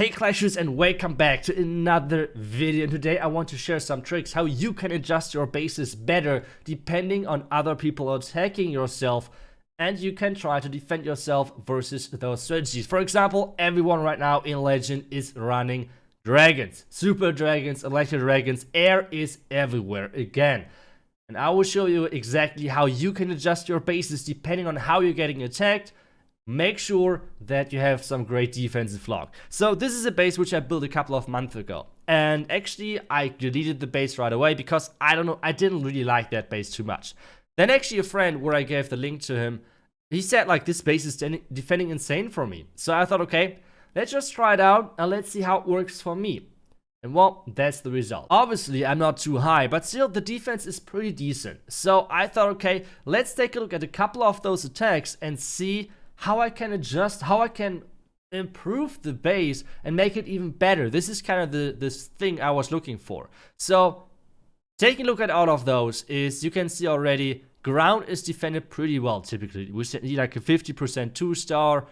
Hey Clashers, and welcome back to another video. And today I want to share some tricks how you can adjust your bases better depending on other people attacking yourself, and you can try to defend yourself versus those strategies. For example, everyone right now in Legend is running dragons, super dragons, electric dragons. Air is everywhere again. And I will show you exactly how you can adjust your bases depending on how you're getting attacked. Make sure that you have some great defensive lock. So this is a base which I built a couple of months ago. And actually I deleted the base right away because I didn't really like that base too much. Then actually a friend, where I gave the link to him, he said like, this base is defending insane for me. So I thought, okay, let's just try it out and let's see how it works for me. And well, that's the result. Obviously, I'm not too high, but still the defense is pretty decent. So I thought, okay, let's take a look at a couple of those attacks and see how I can adjust, how I can improve the base and make it even better. This is kind of this thing I was looking for. So taking a look at all of those is, you can see already, ground is defended pretty well typically. We need like a 50% 2-star.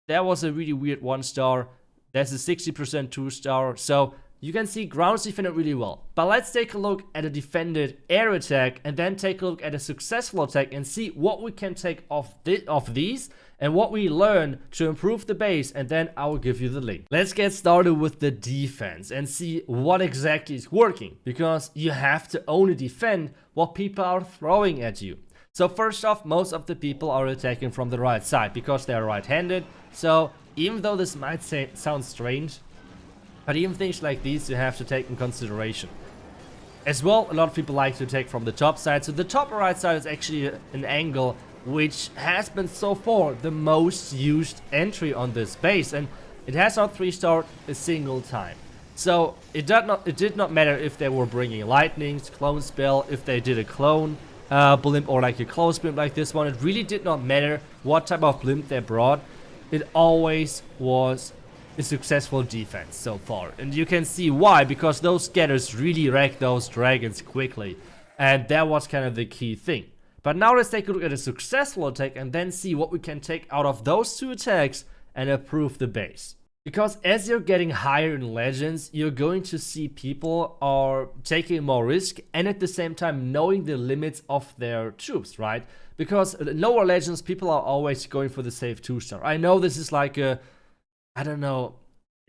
There was a really weird 1-star. There's a 60% 2-star. So you can see ground's defended really well. But let's take a look at a defended air attack and then take a look at a successful attack and see what we can take off these and what we learn to improve the base, and then I will give you the link. Let's get started with the defense and see what exactly is working, because you have to only defend what people are throwing at you. So first off, most of the people are attacking from the right side because they are right-handed. So even though this might sound strange, but even things like these you have to take in consideration. As well, a lot of people like to attack from the top side. So the top right side is actually an angle which has been so far the most used entry on this base. And it has not 3-starred a single time. So it did not matter if they were bringing lightnings, clone spell, if they did a clone blimp or like a close blimp like this one. It really did not matter what type of blimp they brought. It always was a successful defense so far, and you can see why, because those scatters really wreck those dragons quickly, and that was kind of the key thing. But now let's take a look at a successful attack and then see what we can take out of those two attacks and improve the base. Because as you're getting higher in Legends, you're going to see people are taking more risk and at the same time knowing the limits of their troops, right? Because in lower Legends, people are always going for the safe 2-star. I know this is like a, I don't know,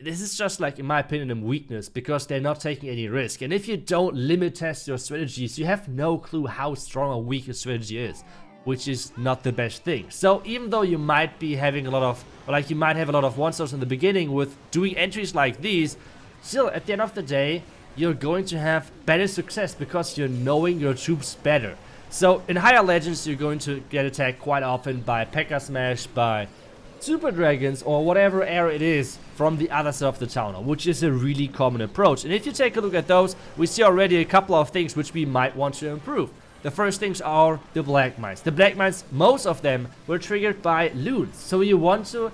this is just like, in my opinion, a weakness, because they're not taking any risk. And if you don't limit test your strategies, you have no clue how strong or weak a strategy is, which is not the best thing. So even though you might be having a lot of, like you might have a lot of 1-stars in the beginning with doing entries like these, still at the end of the day, you're going to have better success because you're knowing your troops better. So in higher Legends, you're going to get attacked quite often by P.E.K.K.A. Smash, by super dragons, or whatever area it is from the other side of the town hall, which is a really common approach. And if you take a look at those, we see already a couple of things which we might want to improve. The first things are the black mines. The black mines, most of them were triggered by loons, so you want to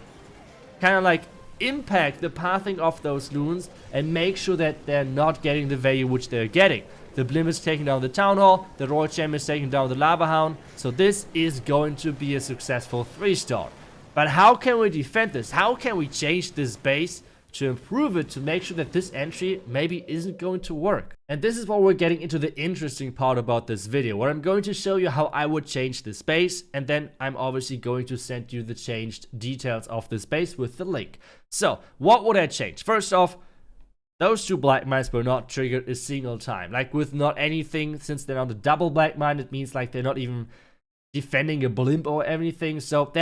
kind of like impact the pathing of those loons and make sure that they're not getting the value which they're getting. The blimp is taking down the town hall, the royal champion is taking down the lava hound, so this is going to be a successful 3-star. But how can we defend this? How can we change this base to improve it, to make sure that this entry maybe isn't going to work? And this is what we're getting into the interesting part about this video, where I'm going to show you how I would change this base, and then I'm obviously going to send you the changed details of this base with the link. So what would I change? First off, those two black mines were not triggered a single time. Like with not anything, since they're on the double black mine, it means like they're not even defending a blimp or anything, so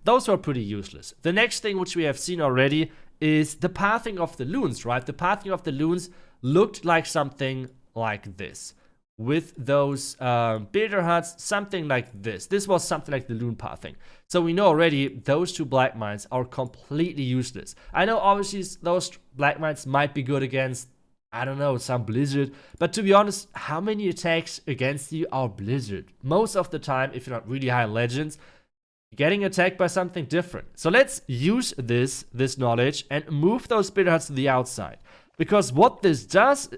those were pretty useless. The next thing which we have seen already is the pathing of the loons, right? The pathing of the loons looked like something like this, with those builder huts, something like this. This was something like the loon pathing. So we know already those two black mines are completely useless. I know obviously those black mines might be good against, I don't know, some blizzard, but to be honest, how many attacks against you are blizzard? Most of the time, if you're not really high Legends, you're getting attacked by something different. So let's use this knowledge and move those builder huts to the outside, because what this does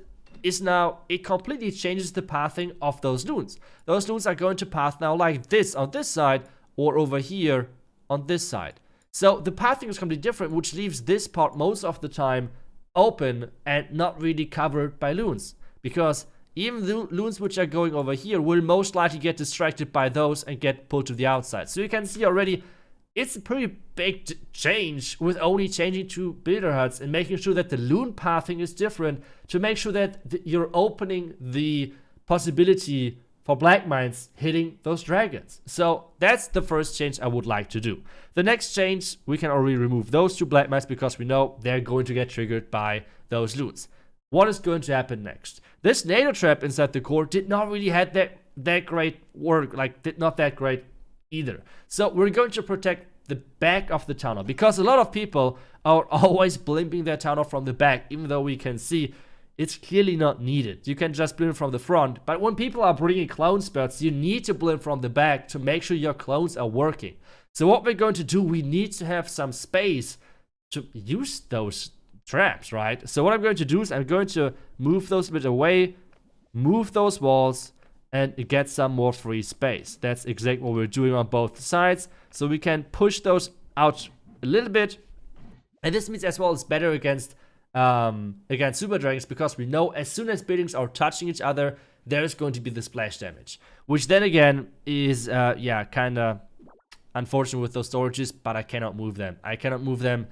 is now it completely changes the pathing of those loons. Those loons are going to path now like this on this side, or over here on this side. So the pathing is completely different, which leaves this part most of the time open and not really covered by loons. Because even the loons which are going over here will most likely get distracted by those and get pulled to the outside. So you can see already it's a pretty big change with only changing to builder huts and making sure that the loon pathing is different to make sure that you're opening the possibility for black mines hitting those dragons. So that's the first change I would like to do. The next change, we can already remove those 2 black mines because we know they're going to get triggered by those loons. What is going to happen next? This NATO trap inside the core did not really have that great work, like did not that great either. So we're going to protect the back of the town hall because a lot of people are always blimping their town hall from the back, even though we can see it's clearly not needed. You can just blimp from the front, but when people are bringing clone spells, you need to blimp from the back to make sure your clones are working. So what we're going to do, we need to have some space to use those traps, right? So what I'm going to do is I'm going to move those a bit away, move those walls, and get some more free space. That's exactly what we're doing on both sides. So we can push those out a little bit. And this means as well it's better against super dragons because we know as soon as buildings are touching each other, there's going to be the splash damage. Which then again is, kind of unfortunate with those storages, but I cannot move them.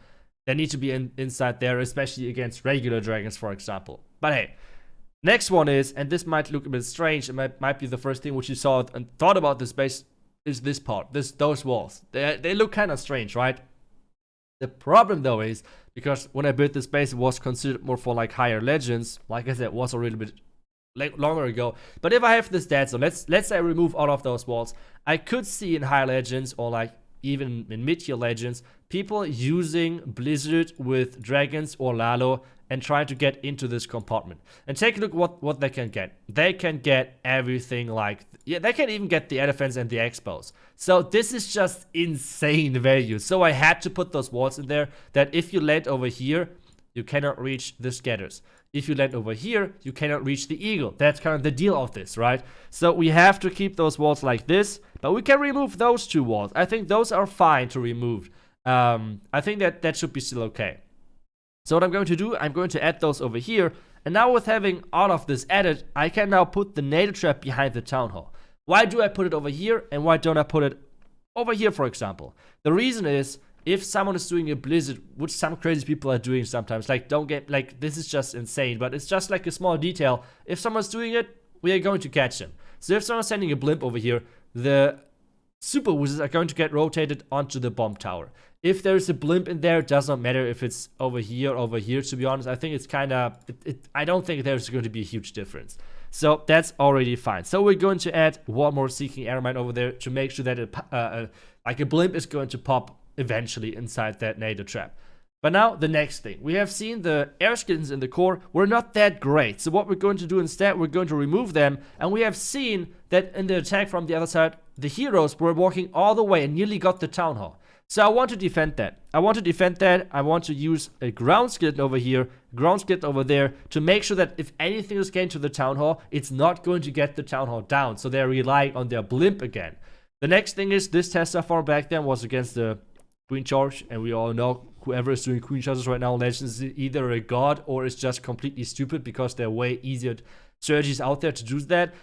They need to be inside there, especially against regular dragons, for example. But hey, next one is, and this might look a bit strange, it might be the first thing which you saw and thought about this base, is this part, those walls. They look kind of strange, right? The problem though is, because when I built this base, it was considered more for like higher legends. Like I said, it was a little bit longer ago. But if I have this dead zone, let's say I remove all of those walls, I could see in higher legends or like even in mid-tier legends, people using Blizzard with dragons or Lalo and trying to get into this compartment. And take a look what they can get. They can get everything like, they can even get the elephants and the expos. So this is just insane value. So I had to put those walls in there that if you land over here, you cannot reach the scatters. If you land over here, you cannot reach the eagle. That's kind of the deal of this, right? So we have to keep those walls like this, but we can remove those 2 walls. I think those are fine to remove. I think that should be still okay. So what I'm going to do, I'm going to add those over here. And now with having all of this added, I can now put the NATO trap behind the town hall. Why do I put it over here and why don't I put it over here, for example? The reason is, if someone is doing a blizzard, which some crazy people are doing sometimes, like this is just insane, but it's just like a small detail. If someone's doing it, we are going to catch them. So if someone's sending a blimp over here, the super wizards are going to get rotated onto the bomb tower. If there's a blimp in there, it does not matter if it's over here or over here, to be honest. I think it's kind of, I don't think there's going to be a huge difference. So that's already fine. So we're going to add one more seeking air mine over there to make sure that like a blimp is going to pop eventually inside that NATO trap. But now the next thing. We have seen the air skeletons in the core were not that great. So what we're going to do instead, we're going to remove them. And we have seen that in the attack from the other side, the heroes were walking all the way and nearly got the town hall. So I want to defend that. I want to use a ground skeleton over here, ground skeleton over there, to make sure that if anything is getting to the town hall, it's not going to get the town hall down. So they're relying on their blimp again. The next thing is, this Tesla farm back then was against the Queen Charge, and we all know whoever is doing Queen Charges right now in Legends is either a god or is just completely stupid, because there are way easier strategies out there to do that.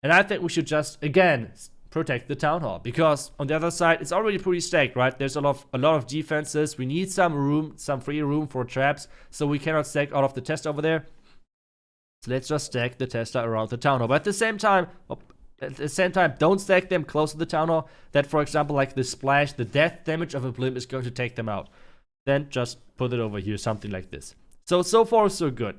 And I think we should just, again, protect the town hall, because on the other side it's already pretty stacked, right? There's a lot of defenses. We need some room, some free room for traps, so we cannot stack all of the Tesla over there. So let's just stack the Tesla around the town hall. But at the same time, don't stack them close to the town hall. That, for example, like the splash, the death damage of a blimp is going to take them out. Then just put it over here, something like this. So far so good.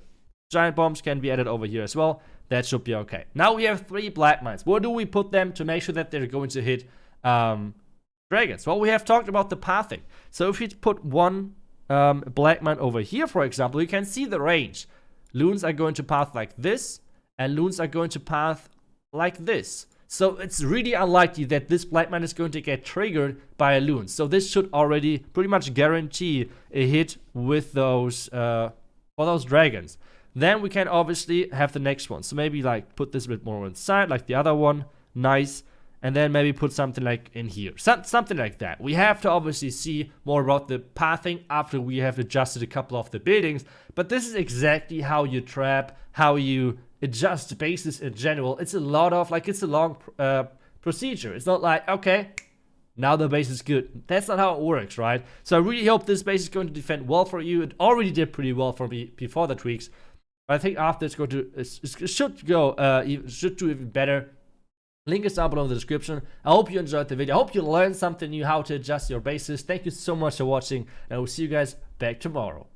Giant bombs can be added over here as well. That should be okay. Now we have 3 black mines. Where do we put them to make sure that they're going to hit dragons? Well, we have talked about the pathing. So if you put one black mine over here, for example, you can see the range. Loons are going to path like this, and loons are going to path like this. So it's really unlikely that this black mine is going to get triggered by a loon. So this should already pretty much guarantee a hit with those for those dragons. Then we can obviously have the next one. So maybe like put this a bit more inside, like the other one. Nice. and then maybe put something like in here, something like that. We have to obviously see more about the pathing after we have adjusted a couple of the buildings, but this is exactly how you trap, how you adjust bases in general. It's a lot of, like, it's a long procedure. It's not like, okay, now the base is good. That's not how it works, right? So I really hope this base is going to defend well for you. It already did pretty well for me before the tweaks, but I think after it's going to, it should do even better. Link is down below in the description. I hope you enjoyed the video. I hope you learned something new, how to adjust your bases. Thank you so much for watching, and I will see you guys back tomorrow.